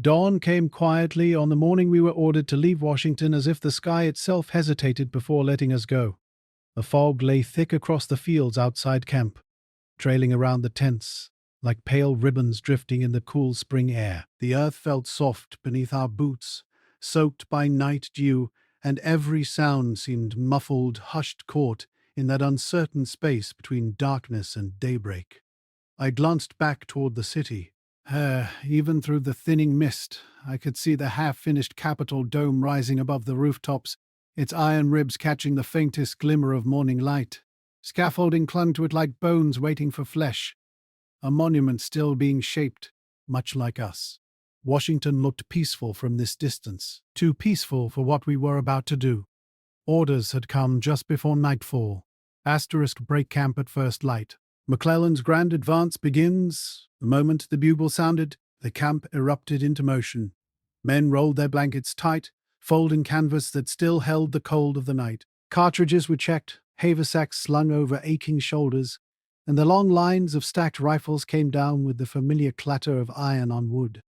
Dawn came quietly on the morning we were ordered to leave Washington, as if the sky itself hesitated before letting us go. The fog lay thick across the fields outside camp, trailing around the tents like pale ribbons drifting in the cool spring air. The earth felt soft beneath our boots, soaked by night dew, and every sound seemed muffled, hushed, caught in that uncertain space between darkness and daybreak. I glanced back toward the city. Even through the thinning mist, I could see the half-finished Capitol dome rising above the rooftops, its iron ribs catching the faintest glimmer of morning light. Scaffolding clung to it like bones waiting for flesh, a monument still being shaped, much like us. Washington looked peaceful from this distance, too peaceful for what we were about to do. Orders had come just before nightfall. Asterisk break camp at first light. McClellan's grand advance begins. The moment the bugle sounded, the camp erupted into motion. Men rolled their blankets tight, folding canvas that still held the cold of the night. Cartridges were checked, haversacks slung over aching shoulders, and the long lines of stacked rifles came down with the familiar clatter of iron on wood.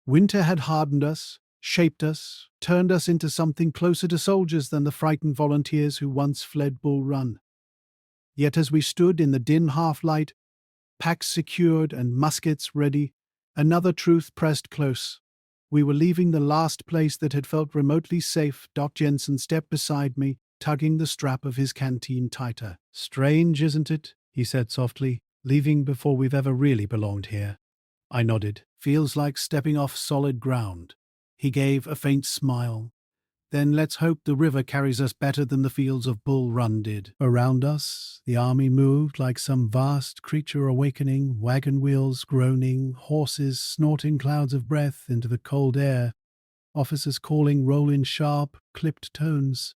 Winter had hardened us, shaped us, turned us into something closer to soldiers than the frightened volunteers who once fled Bull Run. Yet as we stood in the dim half-light, packs secured and muskets ready, another truth pressed close. We were leaving the last place that had felt remotely safe. Doc Jensen stepped beside me, tugging the strap of his canteen tighter. "Strange, isn't it?" he said softly. "Leaving before we've ever really belonged here." I nodded. "Feels like stepping off solid ground." He gave a faint smile. "Then let's hope the river carries us better than the fields of Bull Run did." Around us, the army moved like some vast creature awakening, wagon wheels groaning, horses snorting clouds of breath into the cold air, officers calling roll in sharp, clipped tones.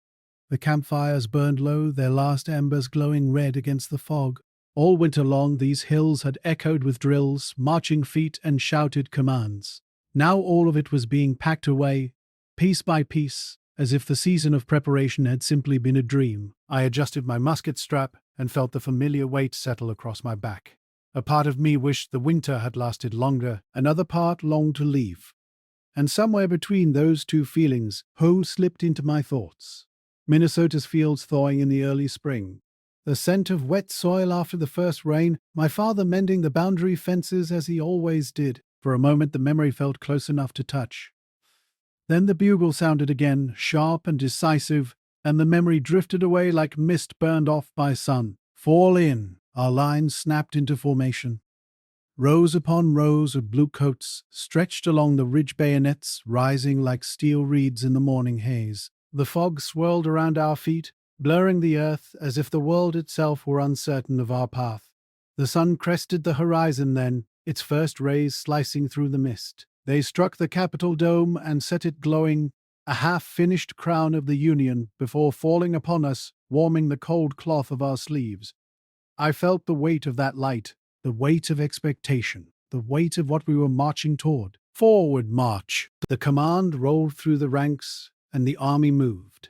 The campfires burned low, their last embers glowing red against the fog. All winter long, these hills had echoed with drills, marching feet, and shouted commands. Now all of it was being packed away, piece by piece, as if the season of preparation had simply been a dream. I adjusted my musket strap and felt the familiar weight settle across my back. A part of me wished the winter had lasted longer, another part longed to leave. And somewhere between those two feelings, home slipped into my thoughts. Minnesota's fields thawing in the early spring, the scent of wet soil after the first rain, my father mending the boundary fences as he always did. For a moment the memory felt close enough to touch. Then the bugle sounded again, sharp and decisive, and the memory drifted away like mist burned off by sun. "Fall in!" Our lines snapped into formation. Rows upon rows of blue coats stretched along the ridge bayonets, rising like steel reeds in the morning haze. The fog swirled around our feet, blurring the earth as if the world itself were uncertain of our path. The sun crested the horizon then, its first rays slicing through the mist. They struck the Capitol dome and set it glowing, a half-finished crown of the Union, before falling upon us, warming the cold cloth of our sleeves. I felt the weight of that light, the weight of expectation, the weight of what we were marching toward. Forward march! The command rolled through the ranks, and the army moved.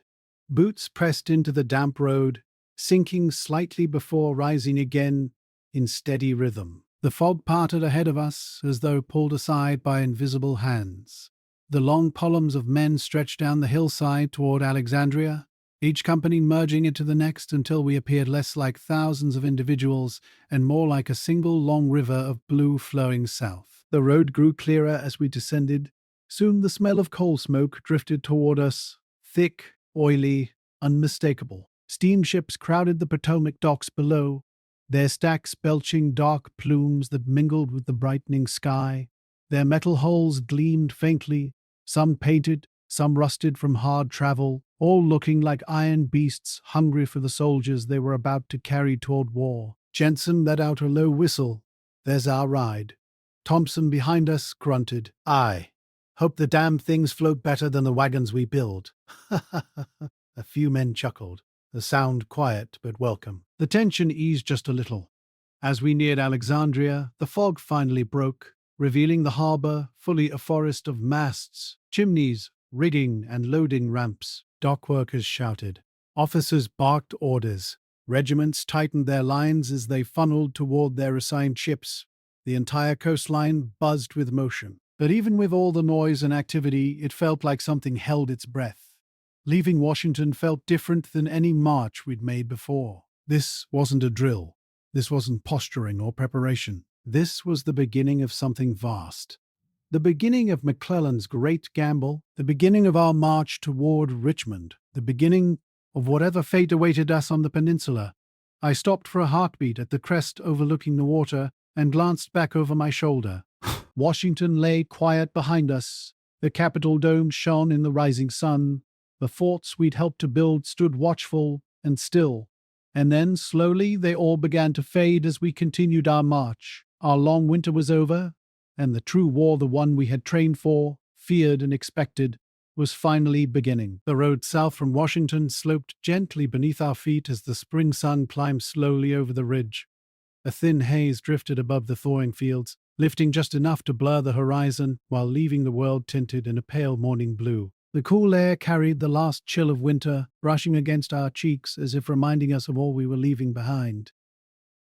Boots pressed into the damp road, sinking slightly before rising again in steady rhythm. The fog parted ahead of us as though pulled aside by invisible hands. The long columns of men stretched down the hillside toward Alexandria, each company merging into the next until we appeared less like thousands of individuals and more like a single long river of blue flowing south. The road grew clearer as we descended. Soon the smell of coal smoke drifted toward us, thick, oily, unmistakable. Steamships crowded the Potomac docks below, their stacks belching dark plumes that mingled with the brightening sky. Their metal hulls gleamed faintly, some painted, some rusted from hard travel, all looking like iron beasts hungry for the soldiers they were about to carry toward war. Jensen let out a low whistle. "There's our ride." Thompson behind us grunted. "Aye. Hope the damn things float better than the wagons we build." A few men chuckled, the sound quiet but welcome. The tension eased just a little. As we neared Alexandria, the fog finally broke, revealing the harbor, fully a forest of masts, chimneys, rigging, and loading ramps. Dock workers shouted. Officers barked orders. Regiments tightened their lines as they funneled toward their assigned ships. The entire coastline buzzed with motion. But even with all the noise and activity, it felt like something held its breath. Leaving Washington felt different than any march we'd made before. This wasn't a drill. This wasn't posturing or preparation. This was the beginning of something vast. The beginning of McClellan's great gamble, the beginning of our march toward Richmond, the beginning of whatever fate awaited us on the peninsula. I stopped for a heartbeat at the crest overlooking the water and glanced back over my shoulder. Washington lay quiet behind us. The Capitol dome shone in the rising sun. The forts we'd helped to build stood watchful and still. And then, slowly, they all began to fade as we continued our march. Our long winter was over, and the true war, the one we had trained for, feared and expected, was finally beginning. The road south from Washington sloped gently beneath our feet as the spring sun climbed slowly over the ridge. A thin haze drifted above the thawing fields, lifting just enough to blur the horizon while leaving the world tinted in a pale morning blue. The cool air carried the last chill of winter, brushing against our cheeks as if reminding us of all we were leaving behind.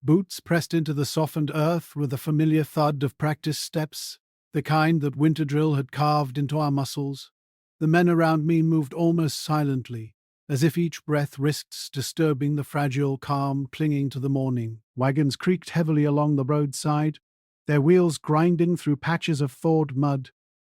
Boots pressed into the softened earth with the familiar thud of practice steps, the kind that winter drill had carved into our muscles. The men around me moved almost silently, as if each breath risked disturbing the fragile calm clinging to the morning. Wagons creaked heavily along the roadside, their wheels grinding through patches of thawed mud.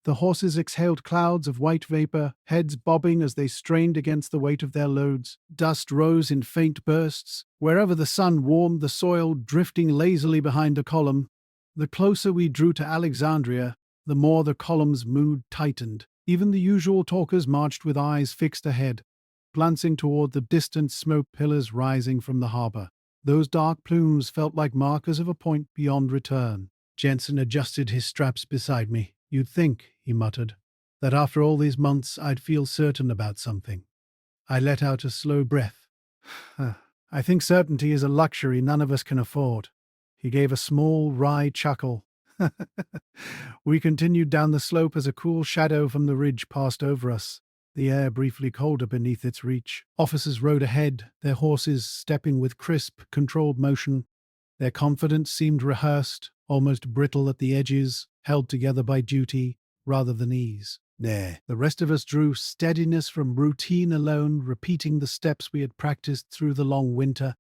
The horses exhaled clouds of white vapor, heads bobbing as they strained against the weight of their loads. Dust rose in faint bursts, wherever the sun warmed the soil, drifting lazily behind a column. The closer we drew to Alexandria, the more the column's mood tightened. Even the usual talkers marched with eyes fixed ahead, glancing toward the distant smoke pillars rising from the harbor. Those dark plumes felt like markers of a point beyond return. Jensen adjusted his straps beside me. "You'd think," he muttered, "that after all these months I'd feel certain about something." I let out a slow breath. "I think certainty is a luxury none of us can afford." He gave a small, wry chuckle. We continued down the slope as a cool shadow from the ridge passed over us, the air briefly colder beneath its reach. Officers rode ahead, their horses stepping with crisp, controlled motion. Their confidence seemed rehearsed, almost brittle at the edges, held together by duty rather than ease. The rest of us drew steadiness from routine alone, repeating the steps we had practiced through the long winter.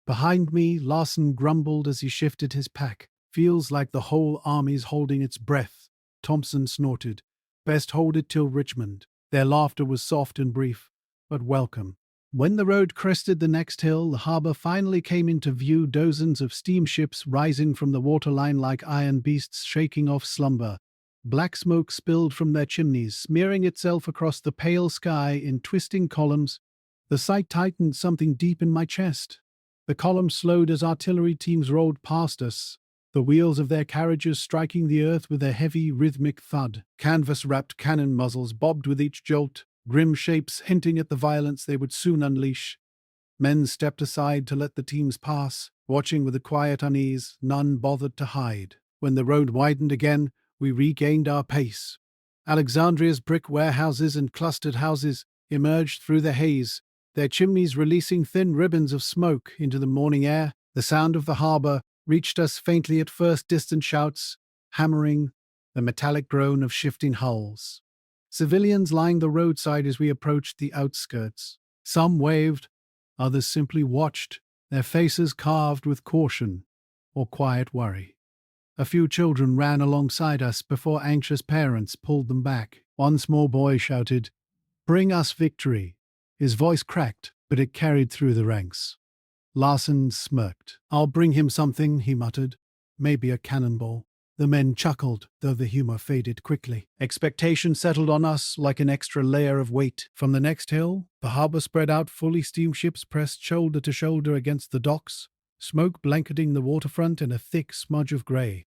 Behind me, Larson grumbled as he shifted his pack. "Feels like the whole army's holding its breath." Thompson snorted. "Best hold it till Richmond." Their laughter was soft and brief, but welcome. When the road crested the next hill, the harbor finally came into view, dozens of steamships rising from the waterline like iron beasts shaking off slumber. Black smoke spilled from their chimneys, smearing itself across the pale sky in twisting columns. The sight tightened something deep in my chest. The columns slowed as artillery teams rolled past us, the wheels of their carriages striking the earth with a heavy, rhythmic thud. Canvas-wrapped cannon muzzles bobbed with each jolt, grim shapes hinting at the violence they would soon unleash. Men stepped aside to let the teams pass, watching with a quiet unease none bothered to hide. When the road widened again, we regained our pace. Alexandria's brick warehouses and clustered houses emerged through the haze, their chimneys releasing thin ribbons of smoke into the morning air. The sound of the harbor reached us faintly at first, distant shouts, hammering, the metallic groan of shifting hulls. Civilians lined the roadside as we approached the outskirts. Some waved, others simply watched, their faces carved with caution or quiet worry. A few children ran alongside us before anxious parents pulled them back. One small boy shouted, "Bring us victory." His voice cracked, but it carried through the ranks. Larson smirked. "I'll bring him something," he muttered. "Maybe a cannonball." The men chuckled, though the humor faded quickly. Expectation settled on us like an extra layer of weight. From the next hill, the harbor spread out fully, steamships pressed shoulder to shoulder against the docks, smoke blanketing the waterfront in a thick smudge of gray.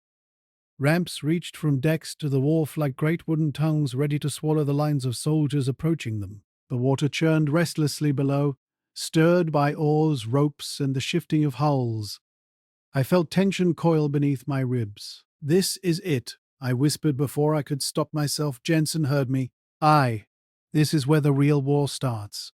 Ramps reached from decks to the wharf like great wooden tongues ready to swallow the lines of soldiers approaching them. The water churned restlessly below, stirred by oars, ropes, and the shifting of hulls. I felt tension coil beneath my ribs. "This is it," I whispered before I could stop myself. Jensen heard me. "Aye, this is where the real war starts."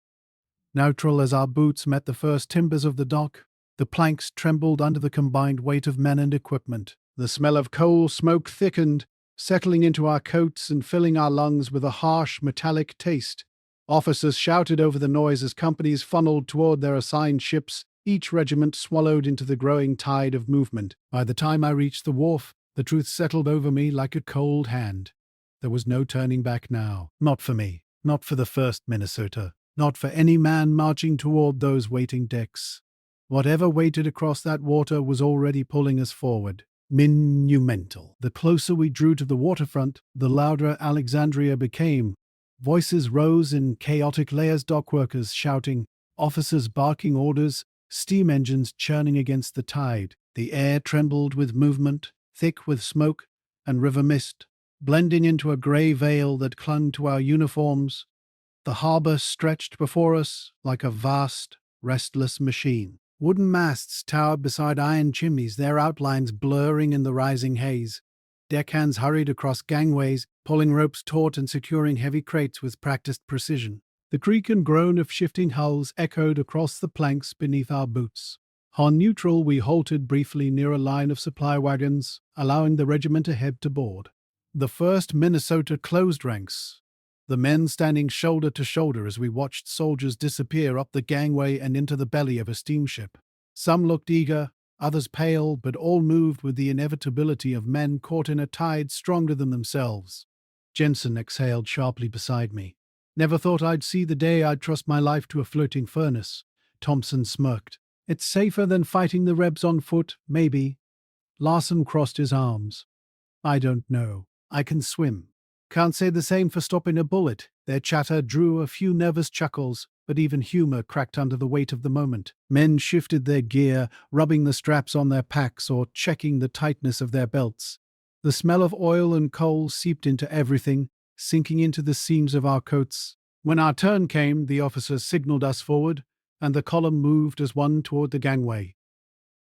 Neutral as our boots met the first timbers of the dock, the planks trembled under the combined weight of men and equipment. The smell of coal smoke thickened, settling into our coats and filling our lungs with a harsh, metallic taste. Officers shouted over the noise as companies funneled toward their assigned ships, each regiment swallowed into the growing tide of movement. By the time I reached the wharf, the truth settled over me like a cold hand. There was no turning back now. Not for me. Not for the 1st Minnesota. Not for any man marching toward those waiting decks. Whatever waited across that water was already pulling us forward. Monumental. The closer we drew to the waterfront, the louder Alexandria became. Voices rose in chaotic layers, dockworkers shouting, officers barking orders, steam engines churning against the tide. The air trembled with movement, thick with smoke and river mist, blending into a grey veil that clung to our uniforms. The harbour stretched before us like a vast, restless machine. Wooden masts towered beside iron chimneys, their outlines blurring in the rising haze. Deckhands hurried across gangways, pulling ropes taut and securing heavy crates with practiced precision. The creak and groan of shifting hulls echoed across the planks beneath our boots. On neutral, we halted briefly near a line of supply wagons, allowing the regiment ahead to board. The 1st Minnesota closed ranks, the men standing shoulder to shoulder as we watched soldiers disappear up the gangway and into the belly of a steamship. Some looked eager, others pale, but all moved with the inevitability of men caught in a tide stronger than themselves. Jensen exhaled sharply beside me. Never thought I'd see the day I'd trust my life to a floating furnace. Thompson smirked. It's safer than fighting the Rebs on foot, maybe. Larson crossed his arms. I don't know. I can swim. Can't say the same for stopping a bullet. Their chatter drew a few nervous chuckles, but even humor cracked under the weight of the moment. Men shifted their gear, rubbing the straps on their packs or checking the tightness of their belts. The smell of oil and coal seeped into everything, sinking into the seams of our coats. When our turn came, the officers signaled us forward, and the column moved as one toward the gangway.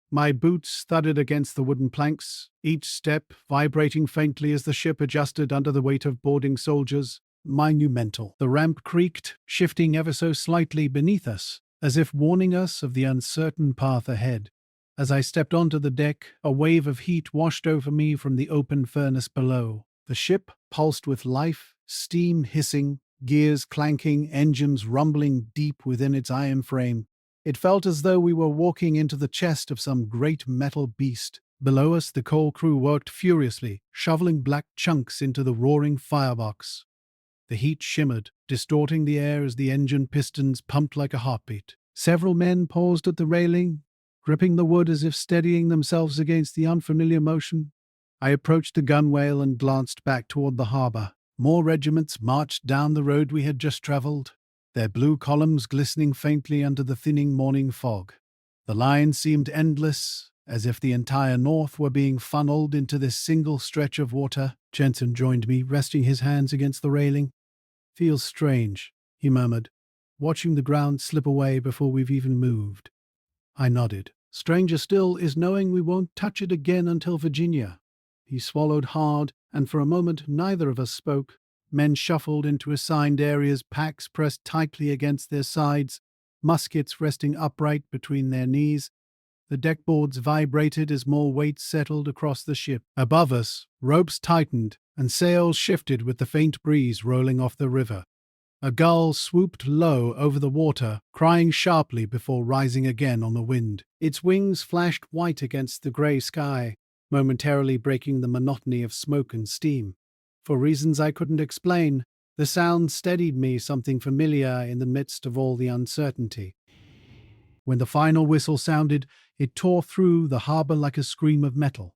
My boots thudded against the wooden planks, each step vibrating faintly as the ship adjusted under the weight of boarding soldiers. Monumental. The ramp creaked, shifting ever so slightly beneath us, as if warning us of the uncertain path ahead. As I stepped onto the deck, a wave of heat washed over me from the open furnace below. The ship pulsed with life, steam hissing, gears clanking, engines rumbling deep within its iron frame. It felt as though we were walking into the chest of some great metal beast. Below us, the coal crew worked furiously, shoveling black chunks into the roaring firebox. The heat shimmered, distorting the air as the engine pistons pumped like a heartbeat. Several men paused at the railing, gripping the wood as if steadying themselves against the unfamiliar motion. I approached the gunwale and glanced back toward the harbour. More regiments marched down the road we had just travelled, their blue columns glistening faintly under the thinning morning fog. The line seemed endless, as if the entire North were being funneled into this single stretch of water. Jensen joined me, resting his hands against the railing. Feels strange, he murmured, watching the ground slip away before we've even moved. I nodded. Stranger still is knowing we won't touch it again until Virginia. He swallowed hard, and for a moment neither of us spoke. Men shuffled into assigned areas, packs pressed tightly against their sides, muskets resting upright between their knees. The deckboards vibrated as more weight settled across the ship. Above us, ropes tightened, and sails shifted with the faint breeze rolling off the river. A gull swooped low over the water, crying sharply before rising again on the wind. Its wings flashed white against the grey sky, momentarily breaking the monotony of smoke and steam. For reasons I couldn't explain, the sound steadied me, something familiar in the midst of all the uncertainty. When the final whistle sounded, it tore through the harbour like a scream of metal.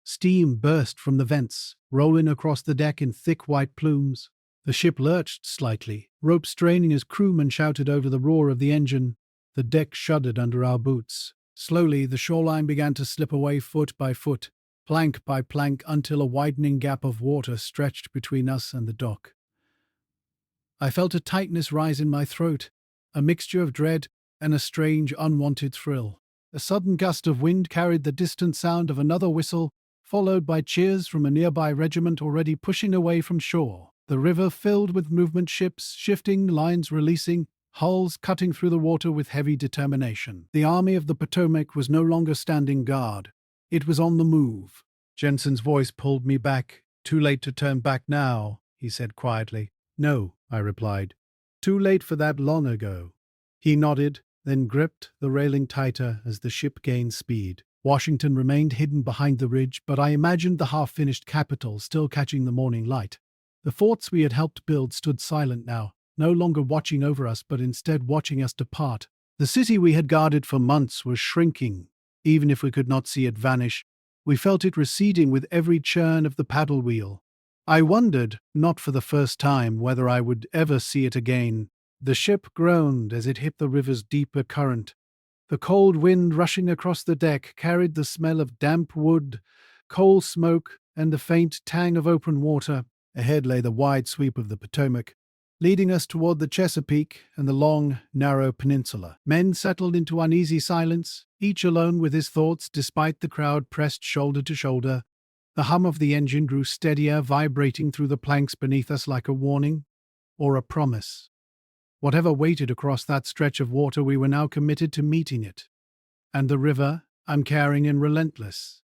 Steam burst from the vents, rolling across the deck in thick white plumes. The ship lurched slightly, rope straining as crewmen shouted over the roar of the engine. The deck shuddered under our boots. Slowly, the shoreline began to slip away foot by foot, plank by plank, until a widening gap of water stretched between us and the dock. I felt a tightness rise in my throat, a mixture of dread and a strange, unwanted thrill. A sudden gust of wind carried the distant sound of another whistle, followed by cheers from a nearby regiment already pushing away from shore. The river filled with movement, ships shifting, lines releasing, hulls cutting through the water with heavy determination. The Army of the Potomac was no longer standing guard. It was on the move. Jensen's voice pulled me back. Too late to turn back now, he said quietly. No, I replied. Too late for that long ago. He nodded, then gripped the railing tighter as the ship gained speed. Washington remained hidden behind the ridge, but I imagined the half-finished capital still catching the morning light. The forts we had helped build stood silent now, no longer watching over us, but instead watching us depart. The city we had guarded for months was shrinking. Even if we could not see it vanish, we felt it receding with every churn of the paddle wheel. I wondered, not for the first time, whether I would ever see it again. The ship groaned as it hit the river's deeper current. The cold wind rushing across the deck carried the smell of damp wood, coal smoke, and the faint tang of open water. Ahead lay the wide sweep of the Potomac, leading us toward the Chesapeake and the long, narrow peninsula. Men settled into uneasy silence, each alone with his thoughts despite the crowd pressed shoulder to shoulder. The hum of the engine grew steadier, vibrating through the planks beneath us like a warning or a promise. Whatever waited across that stretch of water, we were now committed to meeting it. And the river, uncaring and relentless,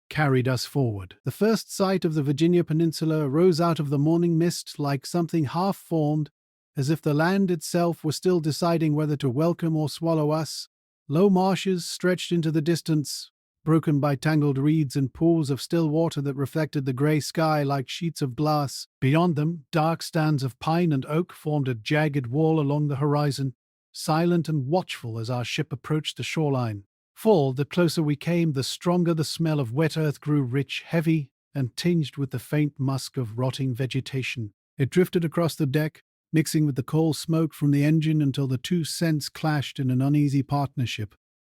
carried us forward. The first sight of the Virginia Peninsula rose out of the morning mist like something half-formed, as if the land itself were still deciding whether to welcome or swallow us. Low marshes stretched into the distance, broken by tangled reeds and pools of still water that reflected the grey sky like sheets of glass. Beyond them, dark stands of pine and oak formed a jagged wall along the horizon, silent and watchful as our ship approached the shoreline. The closer we came, the stronger the smell of wet earth grew, rich, heavy, and tinged with the faint musk of rotting vegetation. It drifted across the deck, mixing with the coal smoke from the engine until the two scents clashed in an uneasy partnership.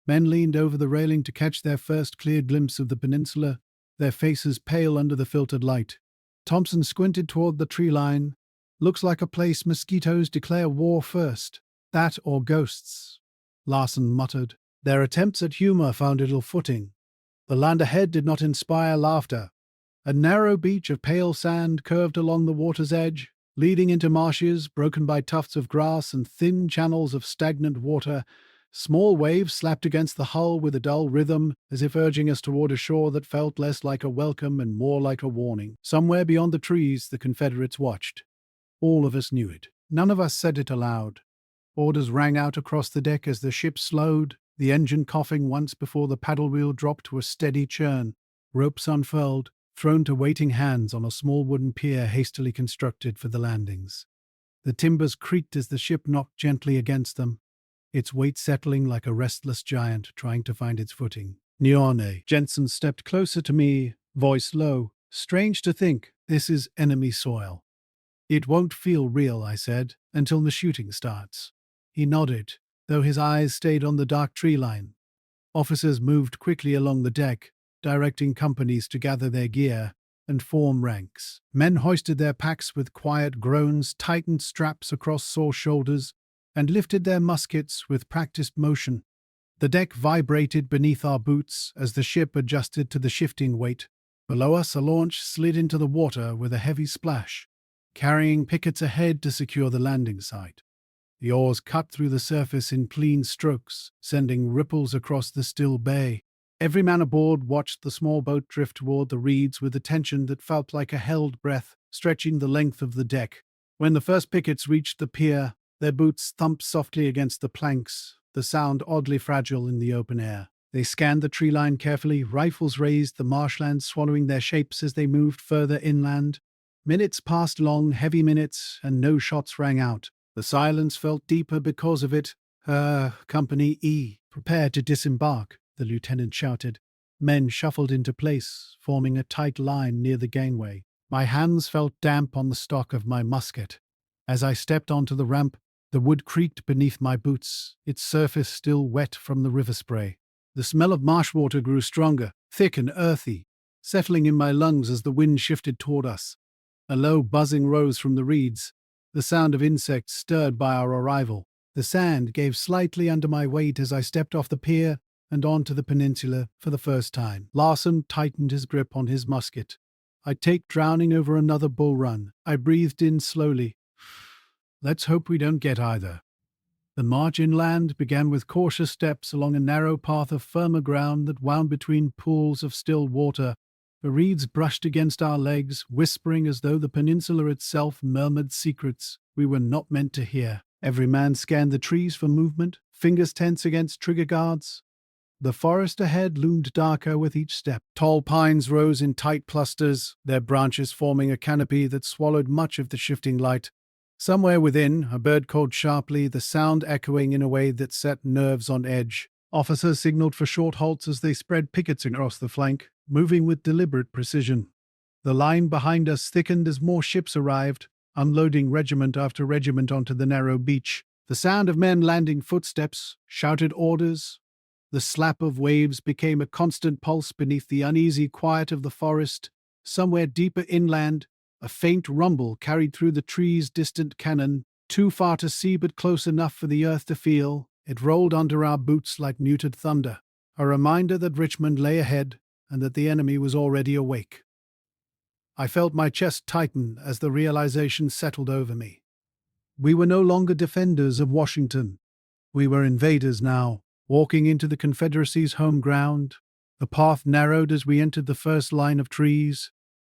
Men leaned over the railing to catch their first clear glimpse of the peninsula, their faces pale under the filtered light. Thompson squinted toward the tree line. Looks like a place mosquitoes declare war first. That or ghosts, Larson muttered. Their attempts at humor found little footing. The land ahead did not inspire laughter. A narrow beach of pale sand curved along the water's edge, leading into marshes broken by tufts of grass and thin channels of stagnant water. Small waves slapped against the hull with a dull rhythm, as if urging us toward a shore that felt less like a welcome and more like a warning. Somewhere beyond the trees, the Confederates watched. All of us knew it. None of us said it aloud. Orders rang out across the deck as the ship slowed, the engine coughing once before the paddle wheel dropped to a steady churn. Ropes unfurled, thrown to waiting hands on a small wooden pier hastily constructed for the landings. The timbers creaked as the ship knocked gently against them, its weight settling like a restless giant trying to find its footing. Nione. Jensen stepped closer to me, voice low. Strange to think, this is enemy soil. It won't feel real, I said, until the shooting starts. He nodded, though his eyes stayed on the dark tree line. Officers moved quickly along the deck, directing companies to gather their gear and form ranks. Men hoisted their packs with quiet groans, tightened straps across sore shoulders, and lifted their muskets with practiced motion. The deck vibrated beneath our boots as the ship adjusted to the shifting weight. Below us, a launch slid into the water with a heavy splash, carrying pickets ahead to secure the landing site. The oars cut through the surface in clean strokes, sending ripples across the still bay. Every man aboard watched the small boat drift toward the reeds with a tension that felt like a held breath, stretching the length of the deck. When the first pickets reached the pier, their boots thumped softly against the planks, the sound oddly fragile in the open air. They scanned the tree line carefully, rifles raised, the marshlands swallowing their shapes as they moved further inland. Minutes passed, long, heavy minutes, and no shots rang out. The silence felt deeper because of it. Company E, prepare to disembark, the lieutenant shouted. Men shuffled into place, forming a tight line near the gangway. My hands felt damp on the stock of my musket. As I stepped onto the ramp, the wood creaked beneath my boots, its surface still wet from the river spray. The smell of marsh water grew stronger, thick and earthy, settling in my lungs as the wind shifted toward us. A low buzzing rose from the reeds, the sound of insects stirred by our arrival. The sand gave slightly under my weight as I stepped off the pier and onto the peninsula for the first time. Larson tightened his grip on his musket. I'd take drowning over another bull run. I breathed in slowly. Let's hope we don't get either. The march inland began with cautious steps along a narrow path of firmer ground that wound between pools of still water. The reeds brushed against our legs, whispering as though the peninsula itself murmured secrets we were not meant to hear. Every man scanned the trees for movement, fingers tense against trigger guards. The forest ahead loomed darker with each step. Tall pines rose in tight clusters, their branches forming a canopy that swallowed much of the shifting light. Somewhere within, a bird called sharply, the sound echoing in a way that set nerves on edge. Officers signaled for short halts as they spread pickets across the flank, moving with deliberate precision. The line behind us thickened as more ships arrived, unloading regiment after regiment onto the narrow beach. The sound of men landing footsteps, shouted orders. The slap of waves became a constant pulse beneath the uneasy quiet of the forest. Somewhere deeper inland, a faint rumble carried through the trees' distant cannon, too far to see but close enough for the earth to feel. It rolled under our boots like muted thunder, a reminder that Richmond lay ahead and that the enemy was already awake. I felt my chest tighten as the realization settled over me. We were no longer defenders of Washington. We were invaders now, walking into the Confederacy's home ground. The path narrowed as we entered the first line of trees,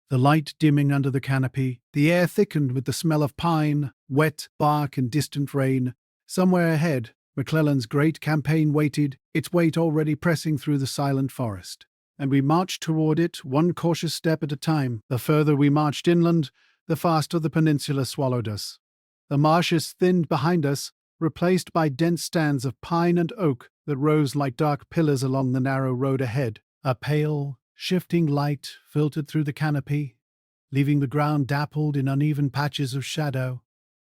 the light dimming under the canopy. The air thickened with the smell of pine, wet bark and distant rain. Somewhere ahead, McClellan's great campaign waited, its weight already pressing through the silent forest. And we marched toward it, one cautious step at a time. The further we marched inland, the faster the peninsula swallowed us. The marshes thinned behind us, replaced by dense stands of pine and oak that rose like dark pillars along the narrow road ahead. A pale, shifting light filtered through the canopy, leaving the ground dappled in uneven patches of shadow.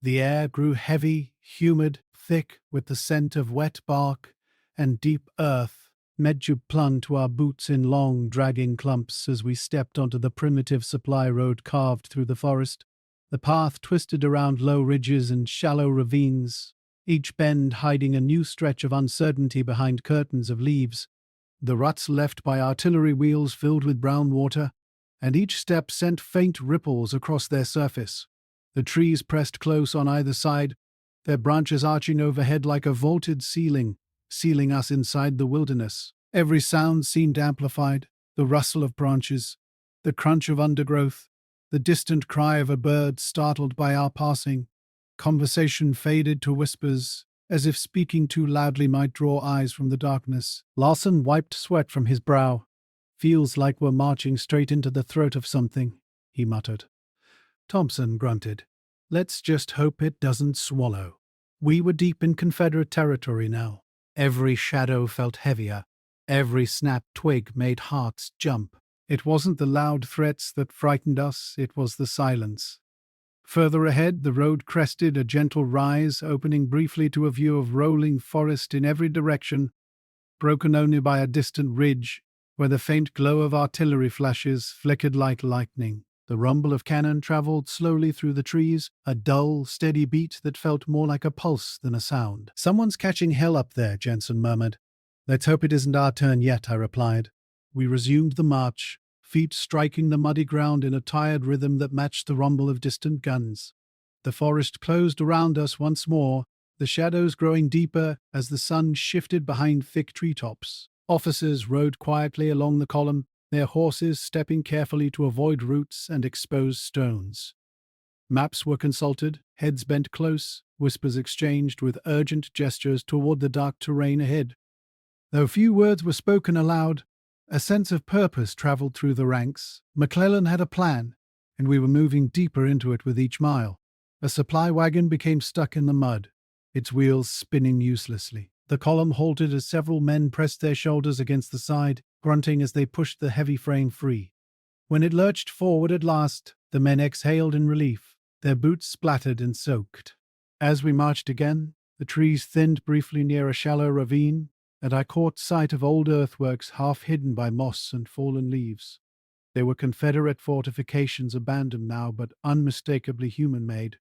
The air grew heavy, humid, thick with the scent of wet bark and deep earth. Medjug clung to our boots in long, dragging clumps as we stepped onto the primitive supply road carved through the forest. The path twisted around low ridges and shallow ravines, each bend hiding a new stretch of uncertainty behind curtains of leaves. The ruts left by artillery wheels filled with brown water, and each step sent faint ripples across their surface. The trees pressed close on either side, their branches arching overhead like a vaulted ceiling, sealing us inside the wilderness. Every sound seemed amplified, the rustle of branches, the crunch of undergrowth, the distant cry of a bird startled by our passing. Conversation faded to whispers, as if speaking too loudly might draw eyes from the darkness. Lawson wiped sweat from his brow. "Feels like we're marching straight into the throat of something," he muttered. Thompson grunted. "Let's just hope it doesn't swallow." We were deep in Confederate territory now. Every shadow felt heavier. Every snapped twig made hearts jump. It wasn't the loud threats that frightened us, it was the silence. Further ahead, the road crested a gentle rise, opening briefly to a view of rolling forest in every direction, broken only by a distant ridge, where the faint glow of artillery flashes flickered like lightning. The rumble of cannon traveled slowly through the trees, a dull, steady beat that felt more like a pulse than a sound. "Someone's catching hell up there," Jensen murmured. "Let's hope it isn't our turn yet," I replied. We resumed the march, feet striking the muddy ground in a tired rhythm that matched the rumble of distant guns. The forest closed around us once more, the shadows growing deeper as the sun shifted behind thick treetops. Officers rode quietly along the column, their horses stepping carefully to avoid roots and exposed stones. Maps were consulted, heads bent close, whispers exchanged with urgent gestures toward the dark terrain ahead. Though few words were spoken aloud, a sense of purpose traveled through the ranks. McClellan had a plan, and we were moving deeper into it with each mile. A supply wagon became stuck in the mud, its wheels spinning uselessly. The column halted as several men pressed their shoulders against the side, grunting as they pushed the heavy frame free. When it lurched forward at last, the men exhaled in relief, their boots splattered and soaked. As we marched again, the trees thinned briefly near a shallow ravine, and I caught sight of old earthworks half hidden by moss and fallen leaves. They were Confederate fortifications abandoned now, but unmistakably human-made,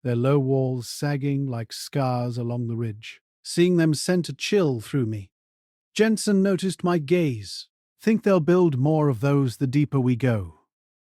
their low walls sagging like scars along the ridge. Seeing them sent a chill through me. Jensen noticed my gaze. "Think they'll build more of those the deeper we go?"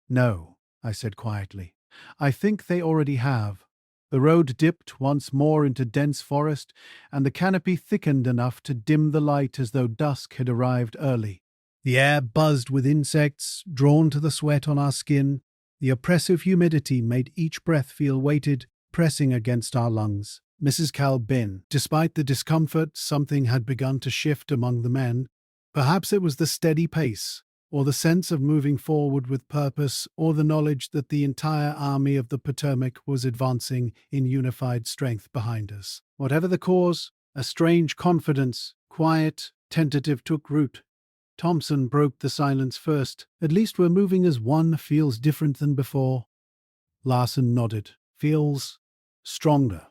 "No," I said quietly. "I think they already have." The road dipped once more into dense forest, and the canopy thickened enough to dim the light as though dusk had arrived early. The air buzzed with insects, drawn to the sweat on our skin. The oppressive humidity made each breath feel weighted, pressing against our lungs. Mrs. Calbin, despite the discomfort, something had begun to shift among the men. Perhaps it was the steady pace, or the sense of moving forward with purpose, or the knowledge that the entire army of the Potomac was advancing in unified strength behind us. Whatever the cause, a strange confidence, quiet, tentative, took root. Thompson broke the silence first. At least we're moving as one. Feels different than before. Larson nodded. Feels stronger.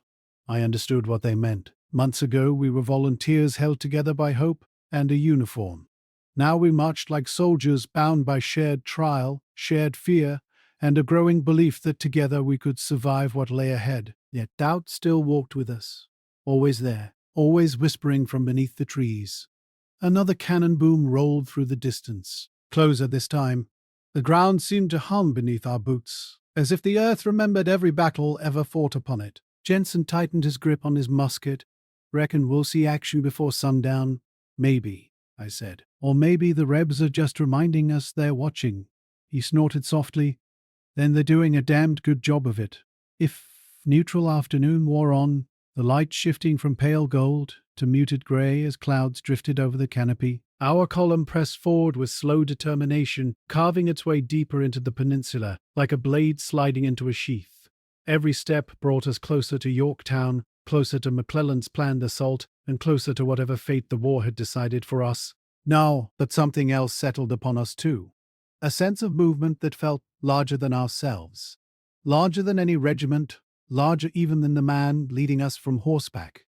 I understood what they meant. Months ago we were volunteers held together by hope and a uniform. Now we marched like soldiers bound by shared trial, shared fear, and a growing belief that together we could survive what lay ahead. Yet doubt still walked with us. Always there, always whispering from beneath the trees. Another cannon boom rolled through the distance. Closer this time. The ground seemed to hum beneath our boots, as if the earth remembered every battle ever fought upon it. Jensen tightened his grip on his musket. Reckon we'll see action before sundown? Maybe, I said. Or maybe the Rebs are just reminding us they're watching. He snorted softly. Then they're doing a damned good job of it. If neutral afternoon wore on, the light shifting from pale gold to muted grey as clouds drifted over the canopy, our column pressed forward with slow determination, carving its way deeper into the peninsula, like a blade sliding into a sheath. Every step brought us closer to Yorktown, closer to McClellan's planned assault, and closer to whatever fate the war had decided for us. Now, but something else settled upon us too. A sense of movement that felt larger than ourselves. Larger than any regiment, larger even than the man leading us from horseback.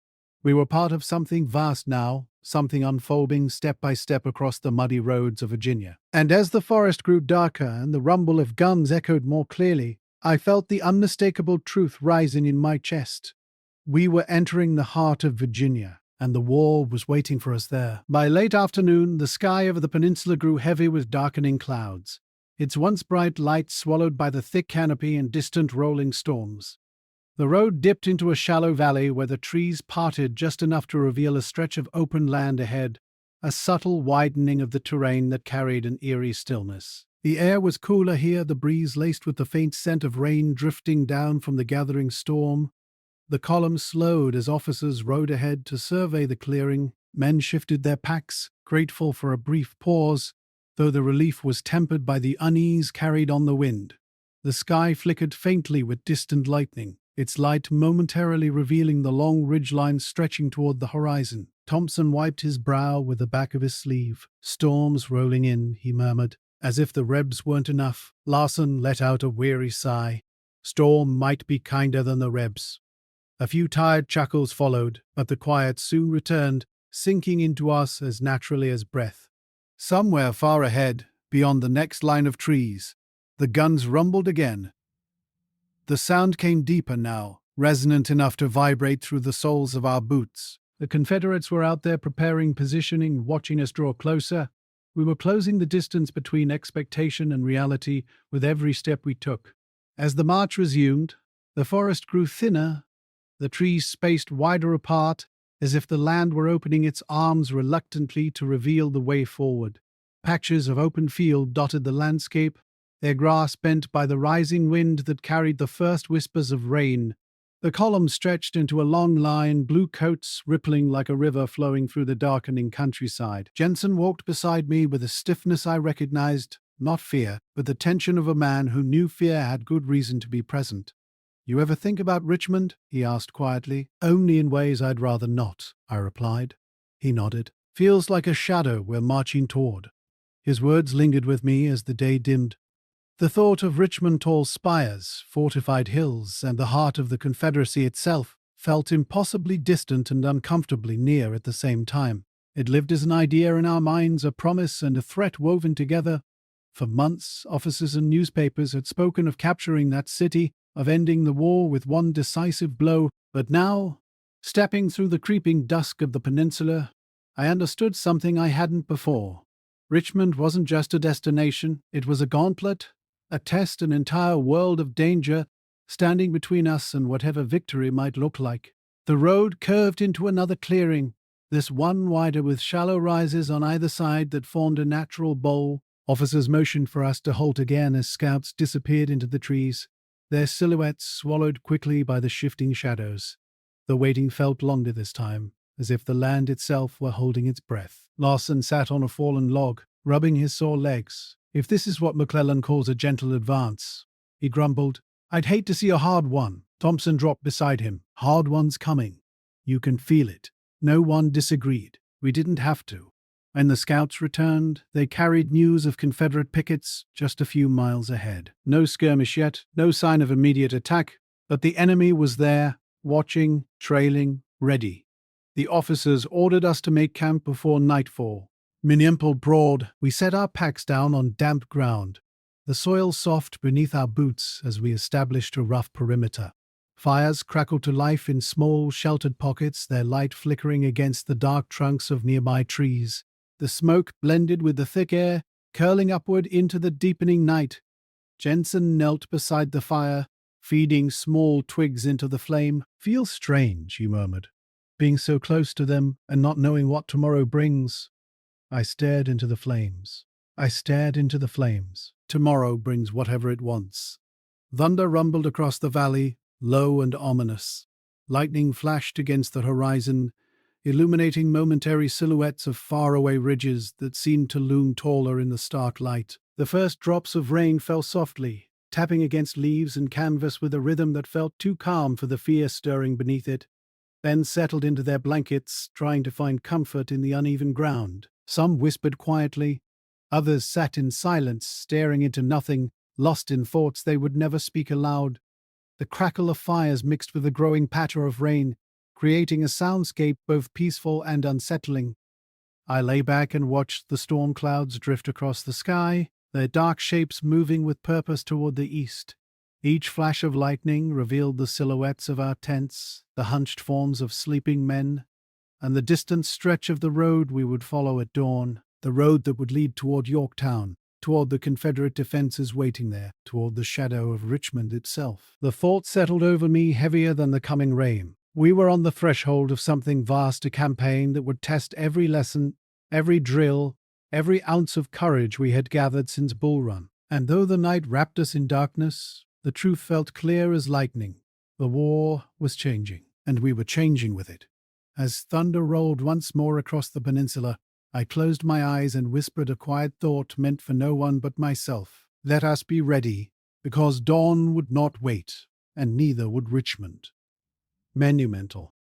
We were part of something vast now, something unfolding step by step across the muddy roads of Virginia. And as the forest grew darker and the rumble of guns echoed more clearly, I felt the unmistakable truth rising in my chest. We were entering the heart of Virginia, and the war was waiting for us there. By late afternoon, the sky over the peninsula grew heavy with darkening clouds, its once bright light swallowed by the thick canopy and distant rolling storms. The road dipped into a shallow valley where the trees parted just enough to reveal a stretch of open land ahead, a subtle widening of the terrain that carried an eerie stillness. The air was cooler here, the breeze laced with the faint scent of rain drifting down from the gathering storm. The column slowed as officers rode ahead to survey the clearing. Men shifted their packs, grateful for a brief pause, though the relief was tempered by the unease carried on the wind. The sky flickered faintly with distant lightning, its light momentarily revealing the long ridgelines stretching toward the horizon. Thompson wiped his brow with the back of his sleeve. Storms rolling in, he murmured. As if the Rebs weren't enough, Larson let out a weary sigh. Storm might be kinder than the Rebs. A few tired chuckles followed, but the quiet soon returned, sinking into us as naturally as breath. Somewhere far ahead, beyond the next line of trees, the guns rumbled again. The sound came deeper now, resonant enough to vibrate through the soles of our boots. The Confederates were out there preparing positioning, watching us draw closer. We were closing the distance between expectation and reality with every step we took. As the march resumed, the forest grew thinner, the trees spaced wider apart, as if the land were opening its arms reluctantly to reveal the way forward. Patches of open field dotted the landscape, their grass bent by the rising wind that carried the first whispers of rain. The column stretched into a long line, blue coats rippling like a river flowing through the darkening countryside. Jensen walked beside me with a stiffness I recognized, not fear, but the tension of a man who knew fear had good reason to be present. "You ever think about Richmond?" he asked quietly. "Only in ways I'd rather not," I replied. He nodded. "Feels like a shadow we're marching toward." His words lingered with me as the day dimmed. The thought of Richmond's tall spires, fortified hills, and the heart of the Confederacy itself felt impossibly distant and uncomfortably near at the same time. It lived as an idea in our minds, a promise and a threat woven together. For months, officers and newspapers had spoken of capturing that city, of ending the war with one decisive blow, but now, stepping through the creeping dusk of the peninsula, I understood something I hadn't before. Richmond wasn't just a destination, it was a gauntlet, a test, an entire world of danger standing between us and whatever victory might look like. The road curved into another clearing, this one wider with shallow rises on either side that formed a natural bowl. Officers motioned for us to halt again as scouts disappeared into the trees, their silhouettes swallowed quickly by the shifting shadows. The waiting felt longer this time, as if the land itself were holding its breath. Larson sat on a fallen log, rubbing his sore legs. "If this is what McClellan calls a gentle advance," he grumbled, "I'd hate to see a hard one." Thompson dropped beside him. "Hard one's coming. You can feel it." No one disagreed. We didn't have to. When the scouts returned, they carried news of Confederate pickets just a few miles ahead. No skirmish yet, no sign of immediate attack, but the enemy was there, watching, trailing, ready. The officers ordered us to make camp before nightfall. Minimple Broad, we set our packs down on damp ground, the soil soft beneath our boots as we established a rough perimeter. Fires crackled to life in small, sheltered pockets, their light flickering against the dark trunks of nearby trees. The smoke blended with the thick air, curling upward into the deepening night. Jensen knelt beside the fire, feeding small twigs into the flame. "Feels strange," he murmured, "being so close to them and not knowing what tomorrow brings." I stared into the flames. Tomorrow brings whatever it wants. Thunder rumbled across the valley, low and ominous. Lightning flashed against the horizon, illuminating momentary silhouettes of faraway ridges that seemed to loom taller in the stark light. The first drops of rain fell softly, tapping against leaves and canvas with a rhythm that felt too calm for the fear stirring beneath it, then settled into their blankets, trying to find comfort in the uneven ground. Some whispered quietly, others sat in silence, staring into nothing, lost in thoughts they would never speak aloud. The crackle of fires mixed with the growing patter of rain, creating a soundscape both peaceful and unsettling. I lay back and watched the storm clouds drift across the sky, their dark shapes moving with purpose toward the east. Each flash of lightning revealed the silhouettes of our tents, the hunched forms of sleeping men, and the distant stretch of the road we would follow at dawn, the road that would lead toward Yorktown, toward the Confederate defenses waiting there, toward the shadow of Richmond itself. The thought settled over me heavier than the coming rain. We were on the threshold of something vast, a campaign that would test every lesson, every drill, every ounce of courage we had gathered since Bull Run. And though the night wrapped us in darkness, the truth felt clear as lightning. The war was changing, and we were changing with it. As thunder rolled once more across the peninsula, I closed my eyes and whispered a quiet thought meant for no one but myself. Let us be ready, because dawn would not wait, and neither would Richmond. Monumental.